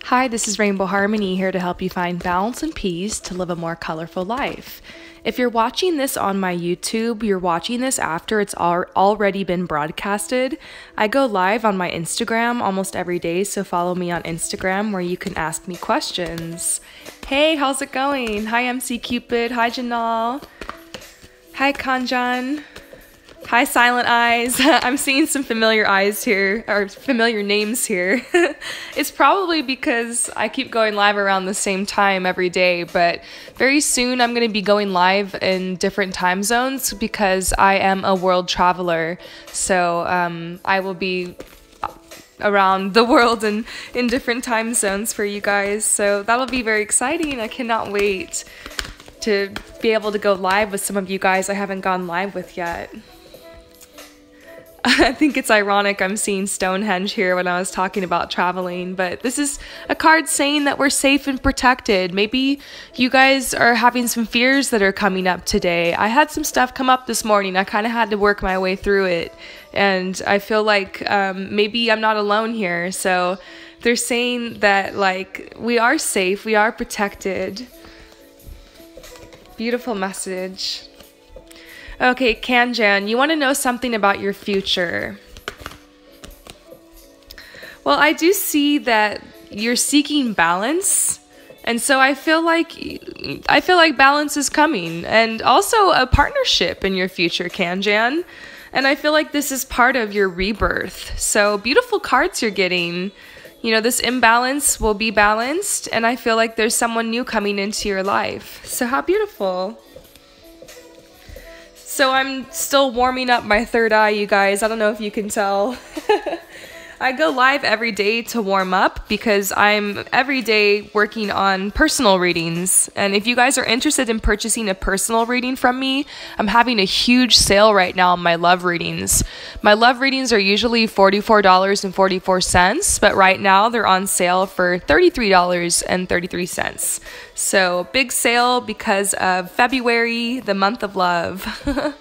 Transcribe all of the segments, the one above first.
Hi, this is Rainbow Harmony here to help you find balance and peace to live a more colorful life. If you're watching this on my YouTube, you're watching this after it's already been broadcasted. I go live on my Instagram almost every day, so follow me on Instagram where you can ask me questions. Hey, how's it going? Hi, MC Cupid. Hi, Janal. Hi, Kanjan. Hi, Silent Eyes. I'm seeing some familiar eyes here, or familiar names here. It's probably because I keep going live around the same time every day, but very soon I'm going to be going live in different time zones because I am a world traveler. So I will be around the world and in different time zones for you guys. So that'll be very exciting. I cannot wait to be able to go live with some of you guys I haven't gone live with yet. I think it's ironic I'm seeing Stonehenge here when I was talking about traveling, but this is a card saying that we're safe and protected. Maybe you guys are having some fears that are coming up today. I had some stuff come up this morning. I kind of had to work my way through it, and I feel like maybe I'm not alone here. So they're saying that like we are safe, we are protected. Beautiful message. Okay, Kanjan, you want to know something about your future. Well, I do see that you're seeking balance, and so I feel like balance is coming, and also a partnership in your future, Kanjan. And I feel like this is part of your rebirth. So beautiful cards you're getting. You know, this imbalance will be balanced, and I feel like there's someone new coming into your life. So how beautiful. So I'm still warming up my third eye, you guys. I don't know if you can tell. I go live every day to warm up because I'm every day working on personal readings. And if you guys are interested in purchasing a personal reading from me, I'm having a huge sale right now on my love readings. My love readings are usually $44.44, but right now they're on sale for $33.33. So big sale because of February, the month of love.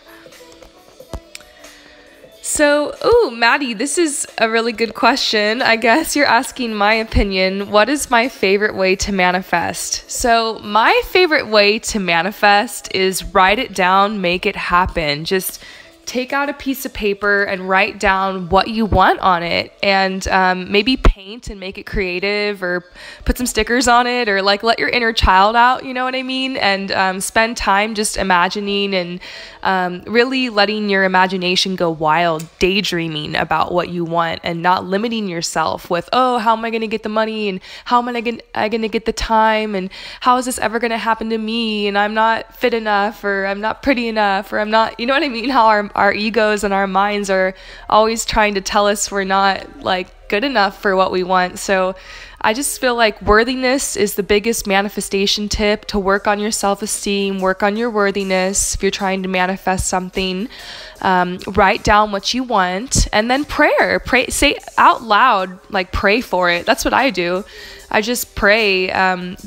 So, Maddie, this is a really good question. I guess you're asking my opinion. What is my favorite way to manifest? So, my favorite way to manifest is write it down, make it happen. Just take out a piece of paper and write down what you want on it, and maybe paint and make it creative, or put some stickers on it, or like let your inner child out, you know what I mean? And spend time just imagining and really letting your imagination go wild, daydreaming about what you want and not limiting yourself with, oh, how am I going to get the money, and how am I going to get the time, and how is this ever going to happen to me, and I'm not fit enough, or I'm not pretty enough, or I'm not, you know what I mean? How our egos and our minds are always trying to tell us we're not like good enough for what we want. So I just feel like worthiness is the biggest manifestation tip, to work on your self-esteem, work on your worthiness. If you're trying to manifest something, write down what you want, and then pray, say out loud, like pray for it. That's what I do. I just pray,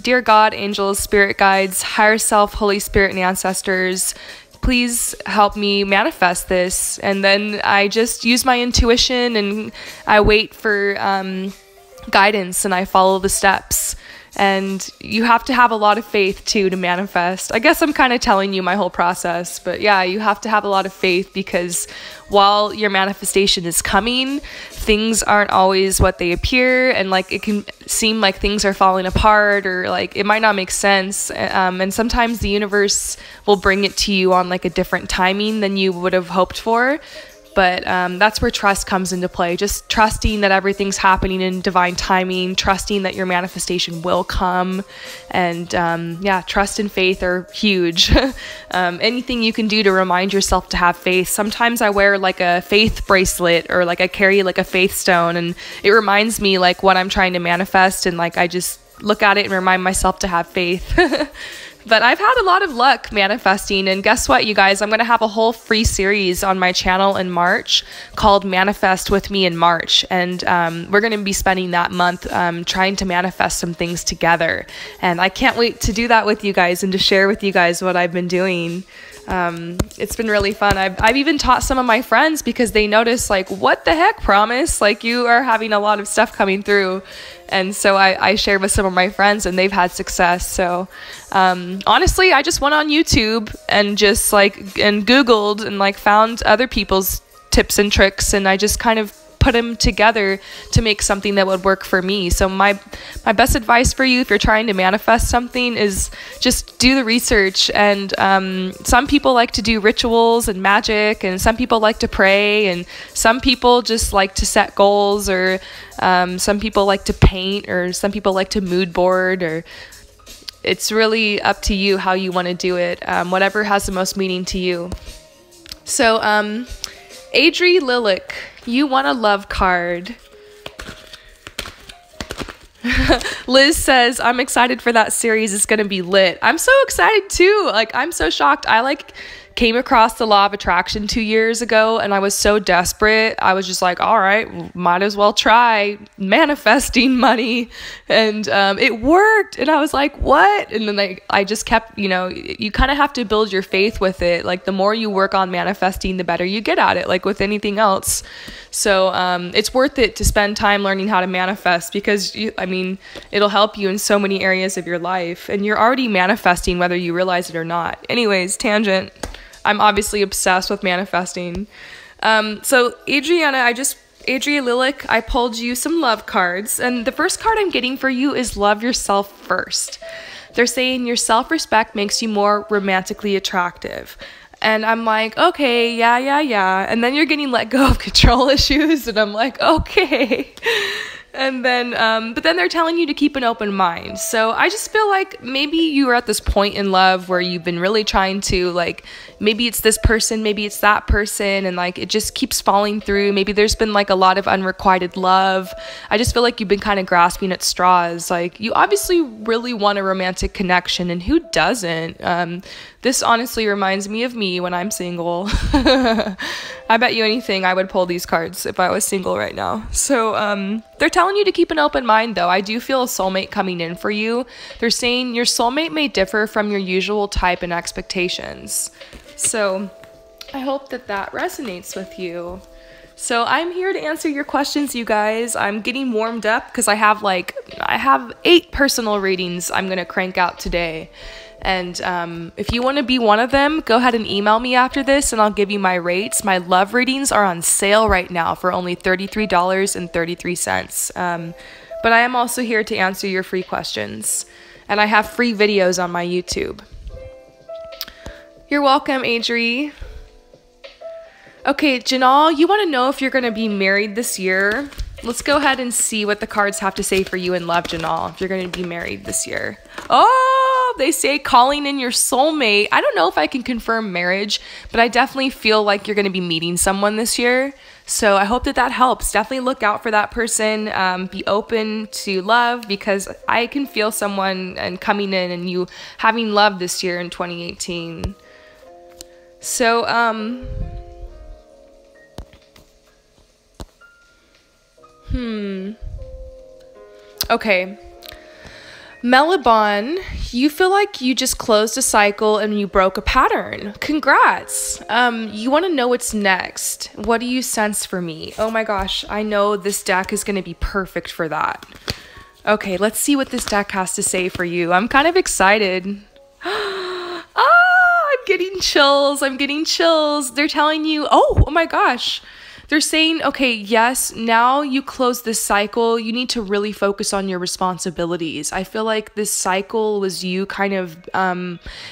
dear God, angels, spirit guides, higher self, Holy Spirit, and ancestors, please help me manifest this. And then I just use my intuition, and I wait for guidance, and I follow the steps. And you have to have a lot of faith too to manifest. I guess I'm kind of telling you my whole process, but yeah, you have to have a lot of faith, because while your manifestation is coming, things aren't always what they appear, and like it can seem like things are falling apart, or like it might not make sense. And sometimes the universe will bring it to you on like a different timing than you would have hoped for. But that's where trust comes into play. Just trusting that everything's happening in divine timing, trusting that your manifestation will come. And yeah, trust and faith are huge. Anything you can do to remind yourself to have faith. Sometimes I wear like a faith bracelet, or like I carry like a faith stone, and it reminds me like what I'm trying to manifest, and like I just look at it and remind myself to have faith. But I've had a lot of luck manifesting, and guess what, you guys? I'm going to have a whole free series on my channel in March called Manifest With Me in March, and we're going to be spending that month trying to manifest some things together, and I can't wait to do that with you guys and to share with you guys what I've been doing. It's been really fun. I've even taught some of my friends because they notice like, what the heck, Promise? Like you are having a lot of stuff coming through. And so I shared with some of my friends and they've had success. So honestly, I just went on YouTube and just and Googled and like found other people's tips and tricks, and I just kind of put them together to make something that would work for me. So my best advice for you if you're trying to manifest something is just do the research. And some people like to do rituals and magic, and some people like to pray, and some people just like to set goals, or some people like to paint, or some people like to mood board, or it's really up to you how you want to do it, whatever has the most meaning to you. So Adri Lilick, you want a love card. Liz says, I'm excited for that series. It's going to be lit. I'm so excited too. Like, I'm so shocked. I came across the law of attraction 2 years ago, and I was so desperate. I was just like, all right, might as well try manifesting money. And it worked. And I was like, what? And then I just kept, you kind of have to build your faith with it. Like, the more you work on manifesting, the better you get at it, like with anything else. So it's worth it to spend time learning how to manifest, because it'll help you in so many areas of your life, and you're already manifesting whether you realize it or not. Anyways, tangent. I'm obviously obsessed with manifesting. So Adria Lilick, I pulled you some love cards, and the first card I'm getting for you is love yourself first. They're saying your self-respect makes you more romantically attractive. And I'm like, okay, yeah. And then you're getting let go of control issues, and I'm like, okay. And then, but then they're telling you to keep an open mind. So I just feel like maybe you are at this point in love where you've been really trying to, maybe it's this person, maybe it's that person, and it just keeps falling through. Maybe there's been a lot of unrequited love. I just feel like you've been kind of grasping at straws. You obviously really want a romantic connection, and who doesn't? This honestly reminds me of me when I'm single. I bet you anything I would pull these cards if I was single right now. So they're telling you to keep an open mind, though. I do feel a soulmate coming in for you. They're saying your soulmate may differ from your usual type and expectations. So I hope that resonates with you. So I'm here to answer your questions, you guys. I'm getting warmed up because I have 8 personal readings I'm going to crank out today. And if you want to be one of them, go ahead and email me after this and I'll give you my rates. My love readings are on sale right now for only $33.33. But I am also here to answer your free questions. And I have free videos on my YouTube. You're welcome, Adri. Okay, Janal, you want to know if you're going to be married this year? Let's go ahead and see what the cards have to say for you in love, Janal, if you're going to be married this year. Oh, they say calling in your soulmate. I don't know if I can confirm marriage, but I definitely feel like you're going to be meeting someone this year. So I hope that helps. Definitely look out for that person. Be open to love, because I can feel someone and coming in and you having love this year in 2018. So, okay. Melibon, you feel like you just closed a cycle and you broke a pattern. Congrats. You want to know what's next. What do you sense for me? Oh my gosh, I know this deck is going to be perfect for that. Okay, let's see what this deck has to say for you. I'm kind of excited. I'm getting chills. They're telling you, oh my gosh. They're saying, okay, yes, now you close this cycle, you need to really focus on your responsibilities. I feel like this cycle was you kind of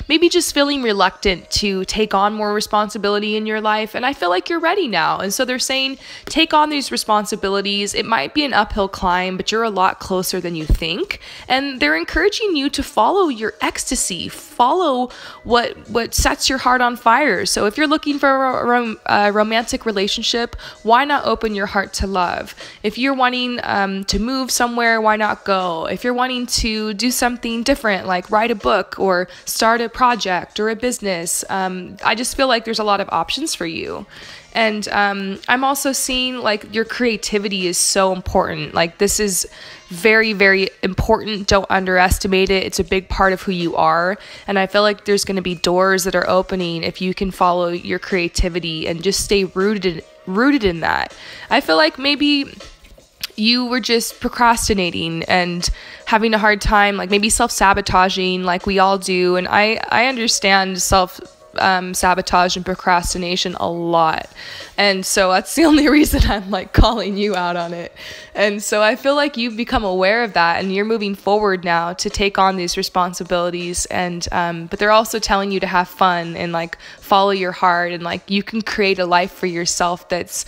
maybe just feeling reluctant to take on more responsibility in your life. And I feel like you're ready now. And so they're saying, take on these responsibilities. It might be an uphill climb, but you're a lot closer than you think. And they're encouraging you to follow your ecstasy, follow what sets your heart on fire. So if you're looking for a romantic relationship, why not open your heart to love? If you're wanting to move somewhere, why not go? If you're wanting to do something different, like write a book or start a project or a business, I just feel like there's a lot of options for you. And I'm also seeing like your creativity is so important. Like this is very, very important. Don't underestimate it. It's a big part of who you are. And I feel like there's going to be doors that are opening if you can follow your creativity and just stay rooted in that. I feel like maybe you were just procrastinating and having a hard time, like maybe self-sabotaging like we all do. And I understand sabotage and procrastination a lot, and so that's the only reason I'm like calling you out on it. And so I feel like you've become aware of that and you're moving forward now to take on these responsibilities, and but they're also telling you to have fun and like follow your heart, and like you can create a life for yourself that's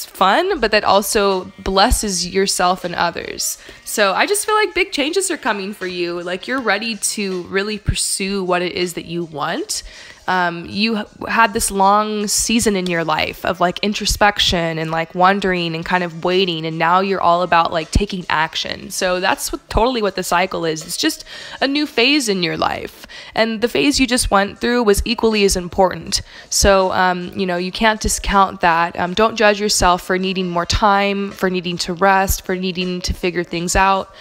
fun, but that also blesses yourself and others. So I just feel like big changes are coming for you. Like you're ready to really pursue what it is that you want. You had this long season in your life of like introspection and like wondering and kind of waiting, and now you're all about like taking action. So that's totally what the cycle is. It's just a new phase in your life, and the phase you just went through was equally as important. So you can't discount that. Don't judge yourself for needing more time, for needing to rest, for needing to figure things out.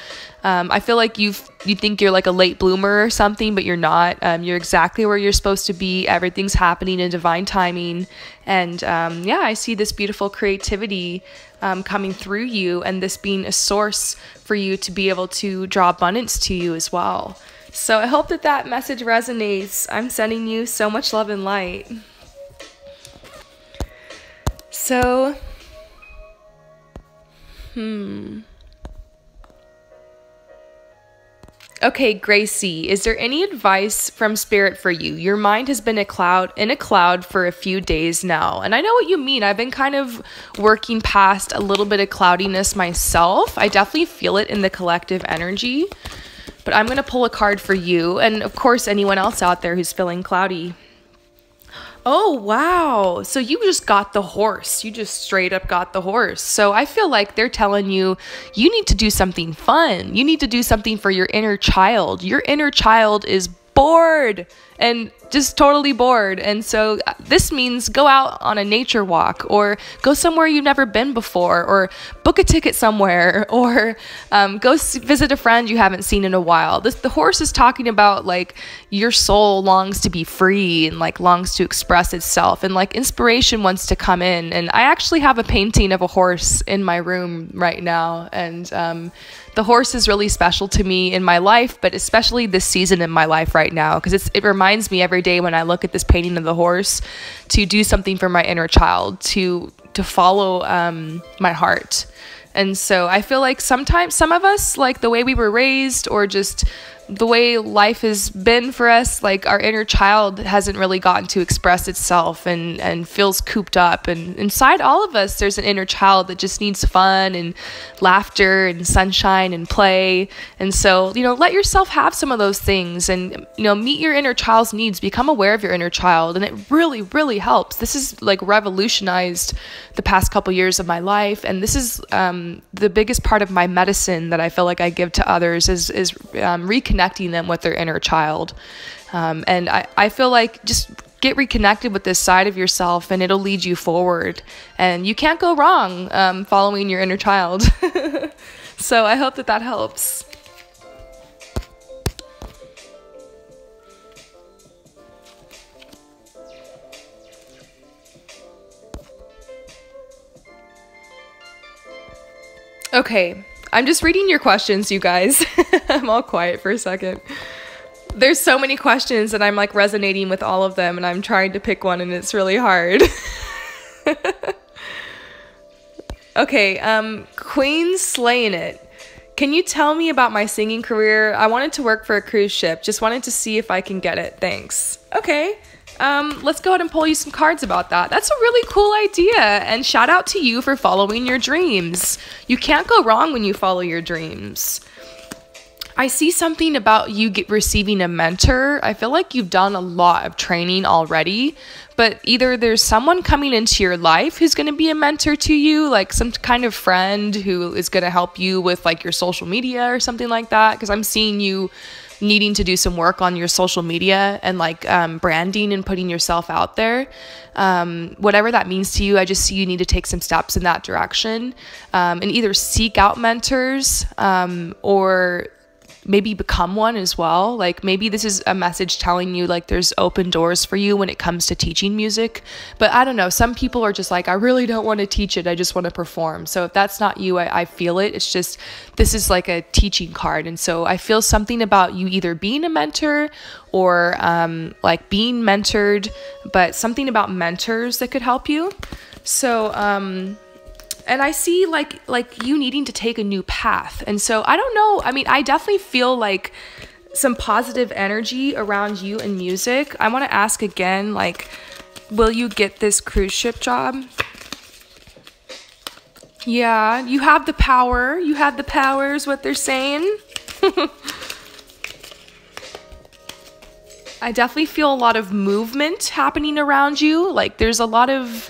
I feel like you think you're like a late bloomer or something, but you're not. You're exactly where you're supposed to be. Everything's happening in divine timing. And I see this beautiful creativity coming through you, and this being a source for you to be able to draw abundance to you as well. So I hope that message resonates. I'm sending you so much love and light. So, Okay, Gracie, is there any advice from Spirit for you? Your mind has been in a cloud for a few days now. And I know what you mean. I've been kind of working past a little bit of cloudiness myself. I definitely feel it in the collective energy. But I'm going to pull a card for you, and of course anyone else out there who's feeling cloudy. Oh, wow. So you just got the horse. You just straight up got the horse. So I feel like they're telling you, you need to do something fun. You need to do something for your inner child. Your inner child is bored and just totally bored. And so this means go out on a nature walk, or go somewhere you've never been before, or book a ticket somewhere, or go visit a friend you haven't seen in a while. The horse is talking about like your soul longs to be free and like longs to express itself, and like inspiration wants to come in. And I actually have a painting of a horse in my room right now, and the horse is really special to me in my life, but especially this season in my life right now, because it reminds me every day when I look at this painting of the horse to do something for my inner child, to follow my heart. And so I feel like sometimes some of us, like the way we were raised, or just the way life has been for us, like our inner child hasn't really gotten to express itself and feels cooped up. And inside all of us, there's an inner child that just needs fun and laughter and sunshine and play. And so, let yourself have some of those things, and, meet your inner child's needs, become aware of your inner child. And it really, really helps. This is like revolutionized the past couple years of my life. And this is the biggest part of my medicine that I feel like I give to others is reconnecting them with their inner child. And I feel like just get reconnected with this side of yourself, and it'll lead you forward. And you can't go wrong following your inner child. So I hope that helps. Okay, I'm just reading your questions, you guys. I'm all quiet for a second. There's so many questions, and I'm like resonating with all of them, and I'm trying to pick one, and it's really hard. Okay, Queen Slaying It. Can you tell me about my singing career? I wanted to work for a cruise ship. Just wanted to see if I can get it. Thanks. Okay. Let's go ahead and pull you some cards about that. That's a really cool idea, and shout out to you for following your dreams. You can't go wrong when you follow your dreams. I see something about you receiving a mentor. I feel like you've done a lot of training already, but either there's someone coming into your life who's going to be a mentor to you, like some kind of friend who is going to help you with like your social media or something like that. Because I'm seeing you needing to do some work on your social media and like branding and putting yourself out there. Whatever that means to you, I just see you need to take some steps in that direction, and either seek out mentors or maybe become one as well. Like maybe this is a message telling you like there's open doors for you when it comes to teaching music. But I don't know, some people are just like, I really don't want to teach it, I just want to perform. So if that's not you, I feel it. It's just, this is like a teaching card. And so I feel something about you either being a mentor or like being mentored, but something about mentors that could help you. So and I see like you needing to take a new path. And so I don't know. I mean, I definitely feel like some positive energy around you and music. I want to ask again, like, will you get this cruise ship job? Yeah, you have the power. You have the power is what they're saying. I definitely feel a lot of movement happening around you. Like there's a lot of,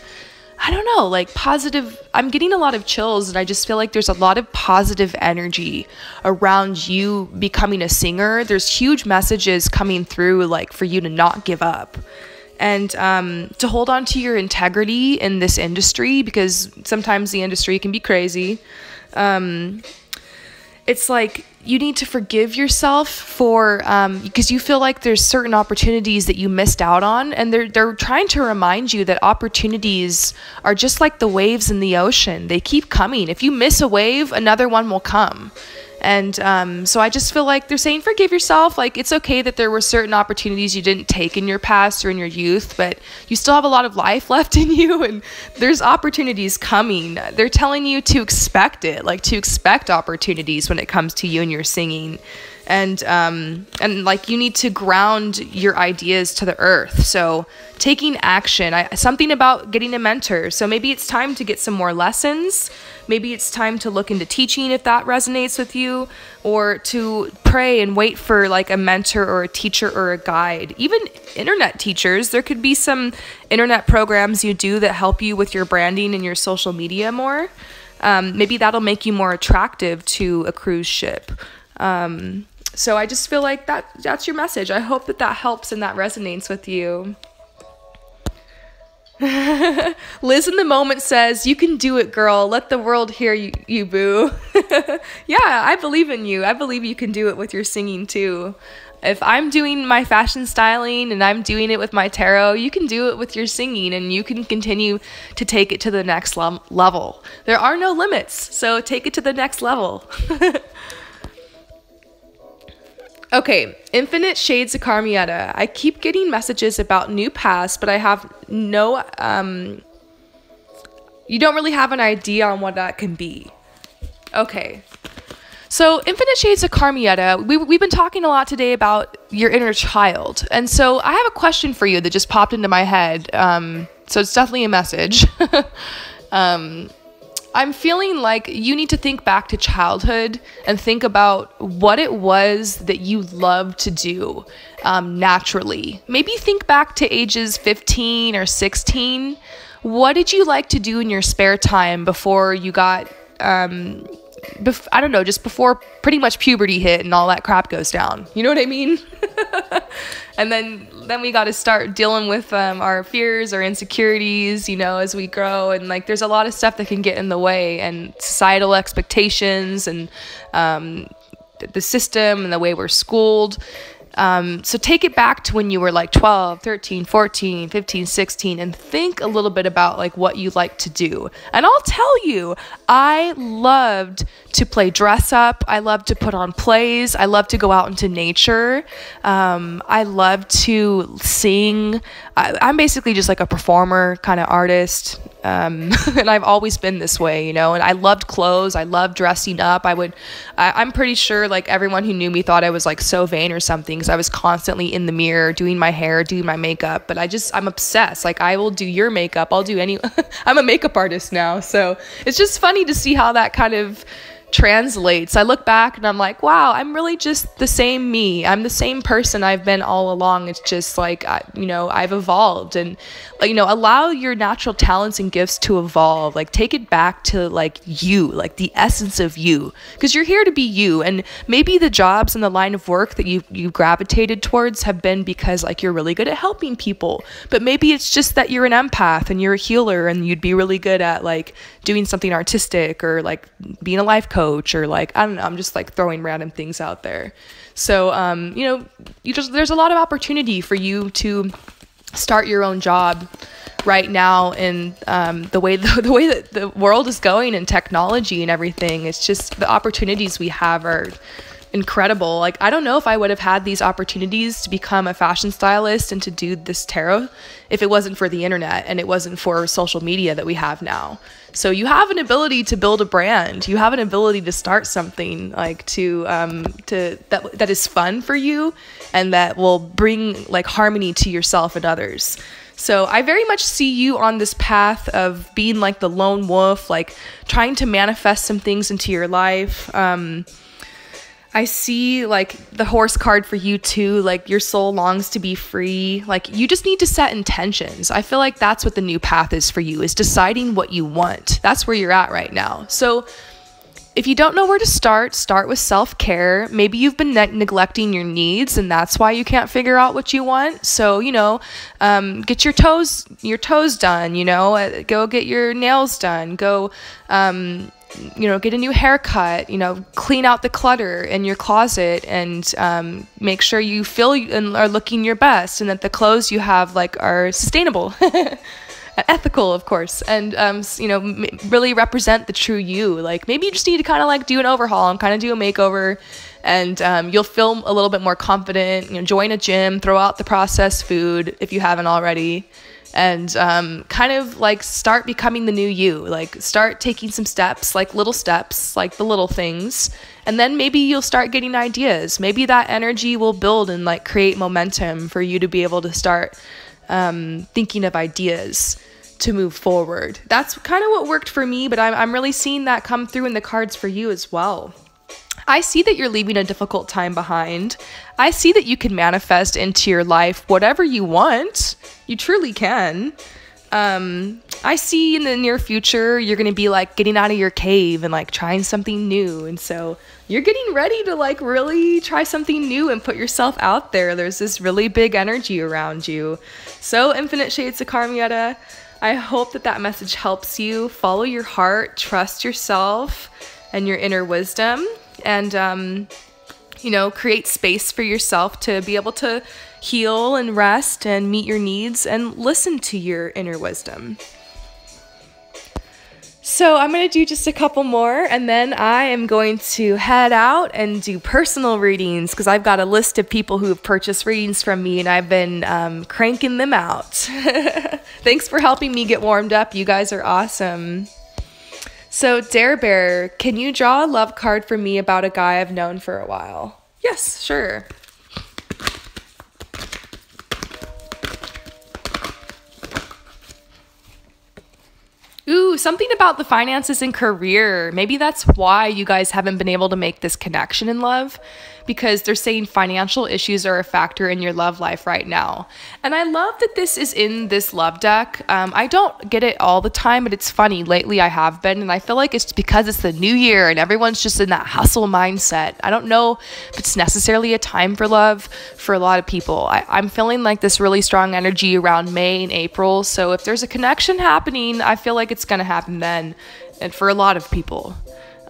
I don't know, like positive, I'm getting a lot of chills, and I just feel like there's a lot of positive energy around you becoming a singer. There's huge messages coming through, like for you to not give up and to hold on to your integrity in this industry, because sometimes the industry can be crazy. It's like you need to forgive yourself for because you feel like there's certain opportunities that you missed out on, and they're trying to remind you that opportunities are just like the waves in the ocean. They keep coming. If you miss a wave, another one will come. And so I just feel like they're saying forgive yourself. Like it's okay that there were certain opportunities you didn't take in your past or in your youth, but you still have a lot of life left in you, and there's opportunities coming. They're telling you to expect it, like to expect opportunities when it comes to you and your singing. And like you need to ground your ideas to the earth. So taking action, something about getting a mentor. So maybe it's time to get some more lessons. Maybe it's time to look into teaching if that resonates with you, or to pray and wait for like a mentor or a teacher or a guide. Even internet teachers, there could be some internet programs you do that help you with your branding and your social media more. Maybe that'll make you more attractive to a cruise ship. So I just feel like that's your message. I hope that helps and that resonates with you. Liz in the moment says, you can do it, girl. Let the world hear you boo. Yeah, I believe in you. I believe you can do it with your singing too. If I'm doing my fashion styling and I'm doing it with my tarot, you can do it with your singing, and you can continue to take it to the next level. There are no limits, so take it to the next level. Okay, Infinite Shades of Carmietta. I keep getting messages about new paths, but I have no, you don't really have an idea on what that can be. Okay, so Infinite Shades of Carmietta, we've been talking a lot today about your inner child. And so I have a question for you that just popped into my head. So it's definitely a message. I'm feeling like you need to think back to childhood and think about what it was that you loved to do naturally. Maybe think back to ages 15 or 16. What did you like to do in your spare time before you got, I don't know, just before pretty much puberty hit and all that crap goes down? You know what I mean? And then we got to start dealing with our fears, our insecurities, you know, as we grow. And like, there's a lot of stuff that can get in the way, and societal expectations, and the system and the way we're schooled. So take it back to when you were like 12, 13, 14, 15, 16, and think a little bit about like what you like to do. And I'll tell you, I loved to play dress up. I loved to put on plays. I loved to go out into nature. I loved to sing. I'm basically just like a performer kind of artist. And I've always been this way, you know, and I loved clothes. I loved dressing up. I'm pretty sure like everyone who knew me thought I was like so vain or something, because I was constantly in the mirror doing my hair, doing my makeup. But I'm obsessed. Like, I will do your makeup. I'll do I'm a makeup artist now. So it's just funny to see how that kind of translates. I look back and I'm like, wow, I'm really just the same me. I'm the same person I've been all along. It's just like, I've evolved, and allow your natural talents and gifts to evolve. Like, take it back to like you, like the essence of you, because you're here to be you. And maybe the jobs and the line of work that you gravitated towards have been because like you're really good at helping people, but maybe it's just that you're an empath and you're a healer and you'd be really good at like doing something artistic or like being a life coach, or like, I don't know, I'm just like throwing random things out there. So, there's a lot of opportunity for you to start your own job right now. And the way that the world is going and technology and everything, it's just the opportunities we have are incredible. Like, I don't know if I would have had these opportunities to become a fashion stylist and to do this tarot if it wasn't for the internet and it wasn't for social media that we have now. So you have an ability to build a brand. You have an ability to start something like that is fun for you and that will bring like harmony to yourself and others. So I very much see you on this path of being like the lone wolf, like trying to manifest some things into your life. I see like the horse card for you too. Like, your soul longs to be free. Like, you just need to set intentions. I feel like that's what the new path is for you, is deciding what you want. That's where you're at right now. So if you don't know where to start with self-care. Maybe you've been neglecting your needs and that's why you can't figure out what you want. So, get your toes done, go get your nails done, go, get a new haircut, clean out the clutter in your closet, and make sure you feel and are looking your best, and that the clothes you have like are sustainable, ethical, of course, and really represent the true you. Like, maybe you just need to kind of like do an overhaul and kind of do a makeover, and you'll feel a little bit more confident. Join a gym, throw out the processed food if you haven't already. And kind of like start becoming the new you. Like, start taking some steps, like little steps, like the little things. And then maybe you'll start getting ideas. Maybe that energy will build and like create momentum for you to be able to start thinking of ideas to move forward. That's kind of what worked for me, but I'm really seeing that come through in the cards for you as well. I see that you're leaving a difficult time behind. I see that you can manifest into your life whatever you want. You truly can. I see in the near future, you're going to be like getting out of your cave and like trying something new. And so you're getting ready to like really try something new and put yourself out there. There's this really big energy around you. So, Infinite Shades of Carmietta, I hope that message helps you. Follow your heart, trust yourself and your inner wisdom. And, create space for yourself to be able to heal and rest and meet your needs and listen to your inner wisdom. So I'm going to do just a couple more, and then I am going to head out and do personal readings, because I've got a list of people who have purchased readings from me, and I've been cranking them out. Thanks for helping me get warmed up. You guys are awesome. So, Dare Bear, can you draw a love card for me about a guy I've known for a while? Yes, sure. Ooh, something about the finances and career. Maybe that's why you guys haven't been able to make this connection in love, because they're saying financial issues are a factor in your love life right now. And I love that this is in this love deck. I don't get it all the time, but it's funny. Lately I have been, and I feel like it's because it's the new year and everyone's just in that hustle mindset. I don't know if it's necessarily a time for love for a lot of people. I'm feeling like this really strong energy around May and April. So if there's a connection happening, I feel like it's going to happen then, and for a lot of people.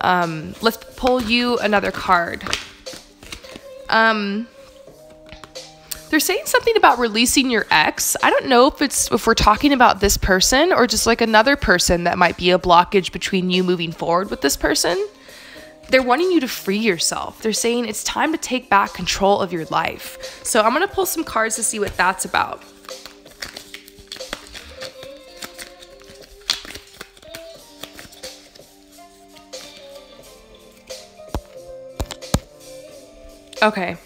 Let's pull you another card. They're saying something about releasing your ex. I don't know if we're talking about this person or just like another person that might be a blockage between you moving forward with this person. They're wanting you to free yourself. They're saying it's time to take back control of your life. So I'm going to pull some cards to see what that's about. Okay.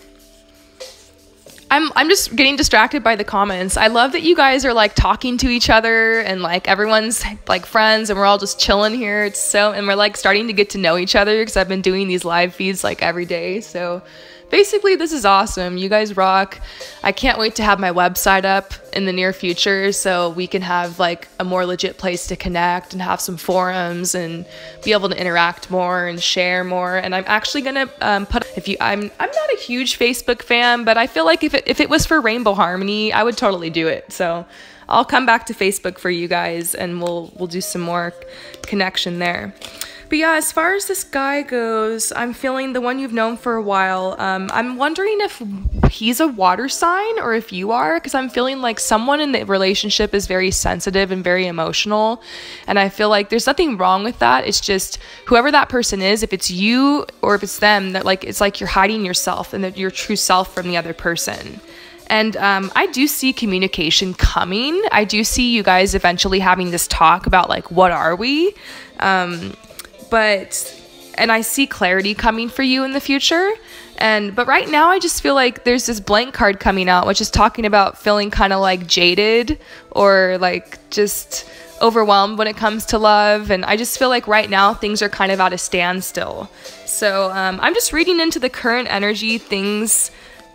I'm just getting distracted by the comments. I love that you guys are like talking to each other and like everyone's like friends and we're all just chilling here. And we're like starting to get to know each other because I've been doing these live feeds like every day. So basically, this is awesome. You guys rock. I can't wait to have my website up in the near future so we can have like a more legit place to connect and have some forums and be able to interact more and share more. And I'm actually gonna I'm not a huge Facebook fan, but I feel like if it was for Rainbow Harmony, I would totally do it. So I'll come back to Facebook for you guys and we'll do some more connection there. But yeah, as far as this guy goes, I'm feeling the one you've known for a while. I'm wondering if he's a water sign or if you are, because I'm feeling like someone in the relationship is very sensitive and very emotional. And I feel like there's nothing wrong with that. It's just whoever that person is, if it's you or if it's them, that like it's like you're hiding yourself and your true self from the other person. And I do see communication coming. I do see you guys eventually having this talk about like, what are we? And I see clarity coming for you in the future. But right now I just feel like there's this blank card coming out, which is talking about feeling kind of like jaded or like just overwhelmed when it comes to love. And I just feel like right now things are kind of at a standstill. So I'm just reading into the current energy. Things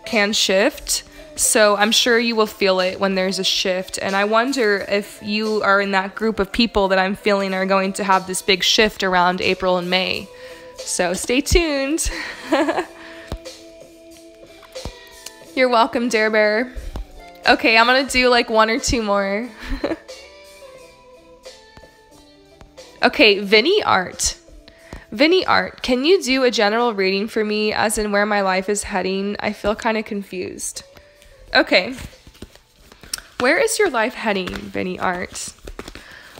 can shift. So I'm sure you will feel it when there's a shift. And I wonder if you are in that group of people that I'm feeling are going to have this big shift around April and May. So stay tuned. You're welcome, Dare Bear. Okay, I'm gonna do like one or two more. Okay, Vinny Art. Vinny Art, can you do a general reading for me as in where my life is heading? I feel kind of confused. Okay, where is your life heading, Vinny Art?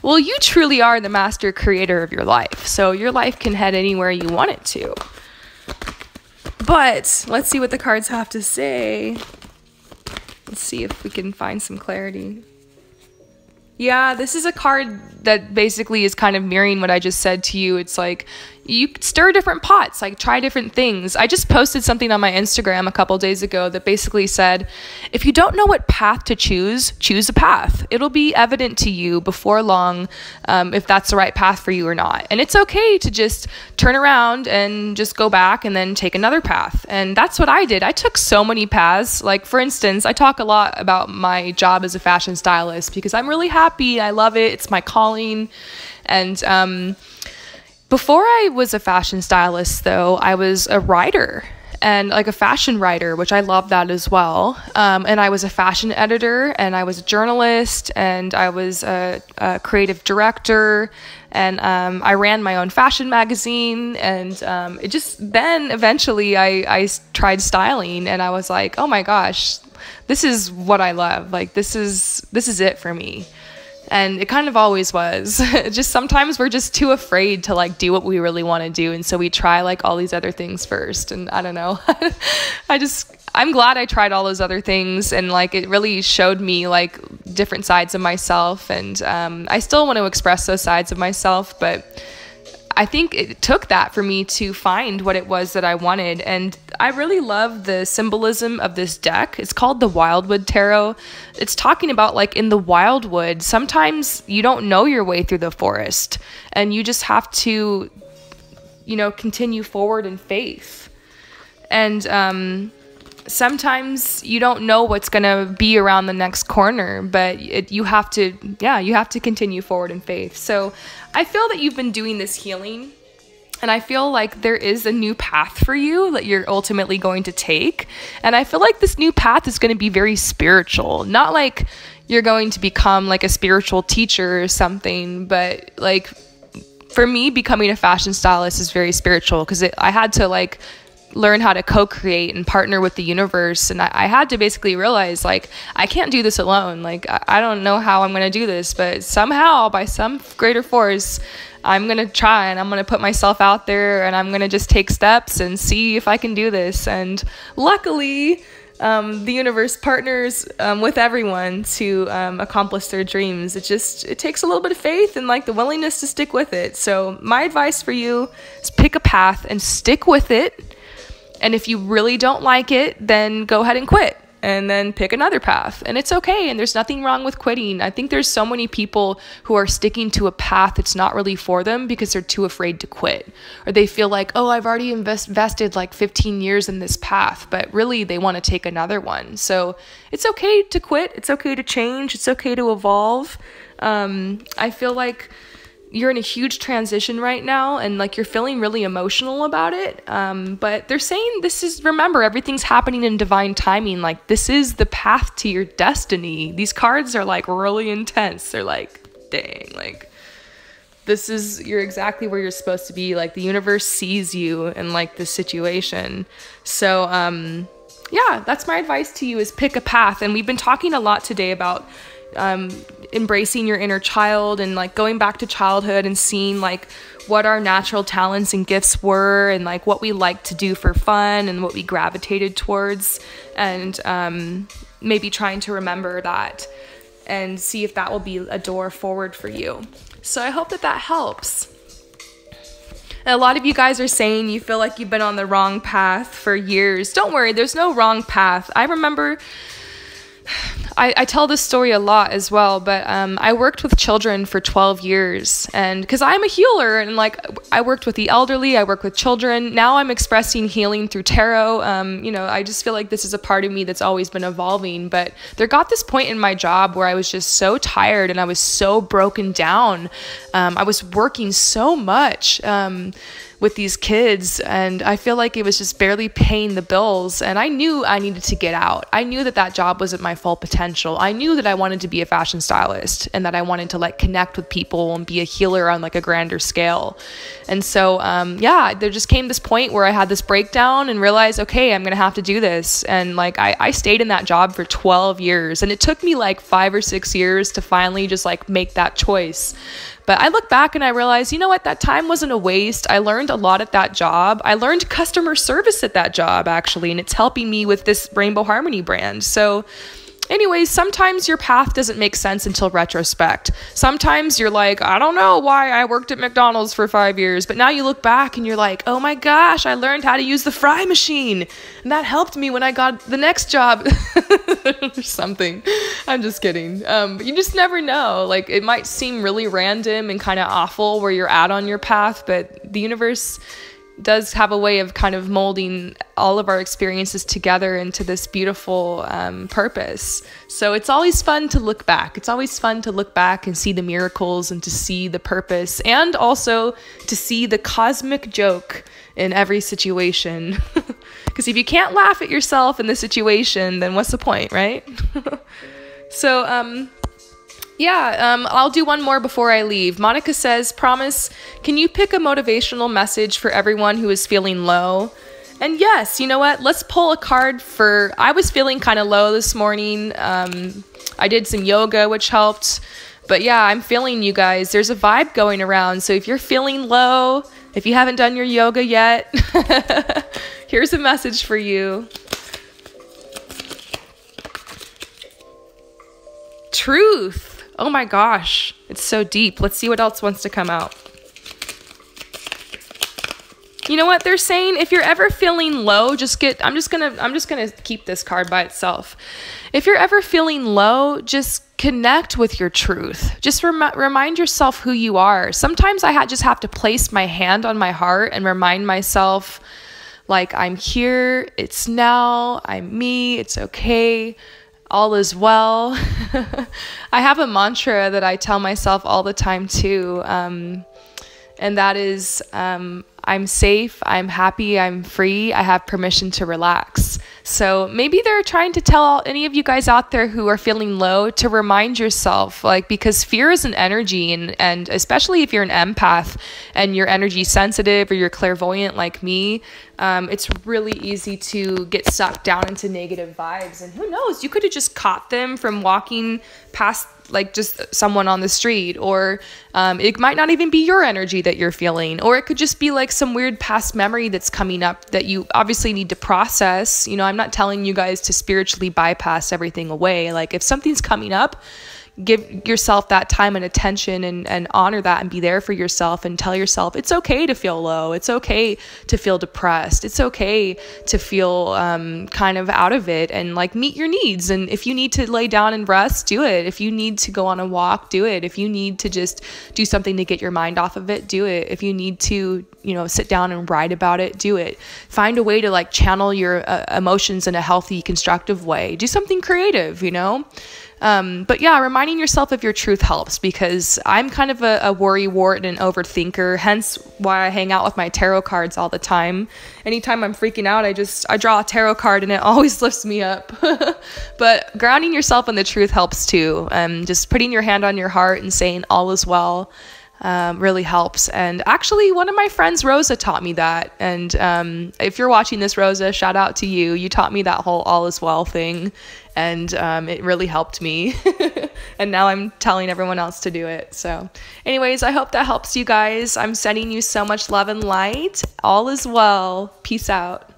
Well, you truly are the master creator of your life, so your life can head anywhere you want it to. But let's see what the cards have to say. Let's see if we can find some clarity. Yeah, this is a card that basically is kind of mirroring what I just said to you. It's like you stir different pots, like try different things. I just posted something on my Instagram a couple days ago that basically said, if you don't know what path to choose, choose a path. It'll be evident to you before long if that's the right path for you or not. And it's okay to just turn around and just go back and then take another path. And that's what I did. I took so many paths. Like, for instance, I talk a lot about my job as a fashion stylist because I'm really happy. I love it. It's my calling. And before I was a fashion stylist, though, I was a writer and like a fashion writer, which I love that as well. And I was a fashion editor and I was a journalist and I was a creative director and I ran my own fashion magazine. And it just then eventually I tried styling and I was like, oh my gosh, this is what I love. Like this is it for me. And it kind of always was. Just sometimes we're just too afraid to like do what we really want to do. And so we try like all these other things first. And I don't know. I'm glad I tried all those other things. And like it really showed me like different sides of myself. And I still want to express those sides of myself. But I think it took that for me to find what it was that I wanted. And I really love the symbolism of this deck. It's called the Wildwood Tarot. It's talking about like in the wildwood, sometimes you don't know your way through the forest and you just have to, you know, continue forward in faith. And sometimes you don't know what's going to be around the next corner, but you have to continue forward in faith. So I feel that you've been doing this healing and I feel like there is a new path for you that you're ultimately going to take. And I feel like this new path is going to be very spiritual, not like you're going to become like a spiritual teacher or something, but like for me, becoming a fashion stylist is very spiritual because I had to like learn how to co-create and partner with the universe. And I had to basically realize like, I can't do this alone. Like, I don't know how I'm going to do this, but somehow by some greater force, I'm going to try and I'm going to put myself out there and I'm going to just take steps and see if I can do this. And luckily, the universe partners with everyone to accomplish their dreams. It takes a little bit of faith and like the willingness to stick with it. So my advice for you is pick a path and stick with it. And if you really don't like it, then go ahead and quit and then pick another path. And it's okay. And there's nothing wrong with quitting. I think there's so many people who are sticking to a path that's not really for them because they're too afraid to quit. Or they feel like, oh, I've already invested like 15 years in this path, but really they want to take another one. So it's okay to quit. It's okay to change. It's okay to evolve. I feel like you're in a huge transition right now, and like you're feeling really emotional about it. But they're saying remember, everything's happening in divine timing. Like, this is the path to your destiny. These cards are like really intense. They're like, dang, like you're exactly where you're supposed to be. Like, the universe sees you in like this situation. So, yeah, that's my advice to you, is pick a path. And we've been talking a lot today about embracing your inner child and like going back to childhood and seeing like what our natural talents and gifts were, and like what we like to do for fun and what we gravitated towards, and maybe trying to remember that and see if that will be a door forward for you. So I hope that helps. And a lot of you guys are saying you feel like you've been on the wrong path for years. Don't worry, there's no wrong path. I remember I tell this story a lot as well, but I worked with children for 12 years, and because I'm a healer, and like I worked with the elderly, I work with children. Now I'm expressing healing through tarot. I just feel like this is a part of me that's always been evolving, but there got this point in my job where I was just so tired and I was so broken down. I was working so much with these kids, and I feel like it was just barely paying the bills, and I knew I needed to get out. I knew that job wasn't my full potential. I knew that I wanted to be a fashion stylist, and that I wanted to like connect with people and be a healer on like a grander scale. And so there just came this point where I had this breakdown and realized, okay, I'm gonna have to do this. And like I stayed in that job for 12 years, and it took me like 5 or 6 years to finally just like make that choice. But I look back and I realize, you know what, that time wasn't a waste. I learned a lot at that job. I learned customer service at that job, actually, and it's helping me with this Rainbow Harmony brand. So anyways, sometimes your path doesn't make sense until retrospect. Sometimes you're like, I don't know why I worked at McDonald's for 5 years, but now you look back and you're like, oh my gosh, I learned how to use the fry machine, and that helped me when I got the next job or something. I'm just kidding. But you just never know. Like, it might seem really random and kind of awful where you're at on your path, but the universe does have a way of kind of molding all of our experiences together into this beautiful purpose. So it's always fun to look back. It's always fun to look back and see the miracles and to see the purpose, and also to see the cosmic joke in every situation. Because if you can't laugh at yourself in the situation, then what's the point, right? So, I'll do one more before I leave. Monica says, Promise, can you pick a motivational message for everyone who is feeling low? And yes, you know what? Let's pull a card I was feeling kind of low this morning. I did some yoga, which helped. But yeah, I'm feeling you guys. There's a vibe going around. So if you're feeling low, if you haven't done your yoga yet, here's a message for you. Truth. Oh my gosh, it's so deep. Let's see what else wants to come out. You know what they're saying? If you're ever feeling low, I'm just gonna keep this card by itself. If you're ever feeling low, just connect with your truth. Just remind yourself who you are. Sometimes I just have to place my hand on my heart and remind myself, like, I'm here, it's now, I'm me, it's okay. All is well. I have a mantra that I tell myself all the time too, and that is, I'm safe, I'm happy, I'm free, I have permission to relax. So maybe they're trying to tell any of you guys out there who are feeling low to remind yourself, like, because fear is an energy, and especially if you're an empath and you're energy sensitive or you're clairvoyant like me, it's really easy to get sucked down into negative vibes. And who knows, you could have just caught them from walking past like just someone on the street, or it might not even be your energy that you're feeling, or it could just be like some weird past memory that's coming up that you obviously need to process. You know, I'm not telling you guys to spiritually bypass everything away. Like, if something's coming up, give yourself that time and attention, and honor that and be there for yourself, and tell yourself it's okay to feel low. It's okay to feel depressed. It's okay to feel kind of out of it, and like meet your needs. And if you need to lay down and rest, do it. If you need to go on a walk, do it. If you need to just do something to get your mind off of it, do it. If you need to, sit down and write about it, do it. Find a way to like channel your emotions in a healthy, constructive way. Do something creative, But yeah, reminding yourself of your truth helps, because I'm kind of a worrywart and overthinker, hence why I hang out with my tarot cards all the time. Anytime I'm freaking out, I draw a tarot card and it always lifts me up. But grounding yourself in the truth helps too. Just putting your hand on your heart and saying all is well really helps. And actually, one of my friends, Rosa, taught me that. And if you're watching this, Rosa, shout out to you. You taught me that whole all is well thing. And it really helped me. And now I'm telling everyone else to do it. So anyways, I hope that helps you guys. I'm sending you so much love and light. All is well. Peace out.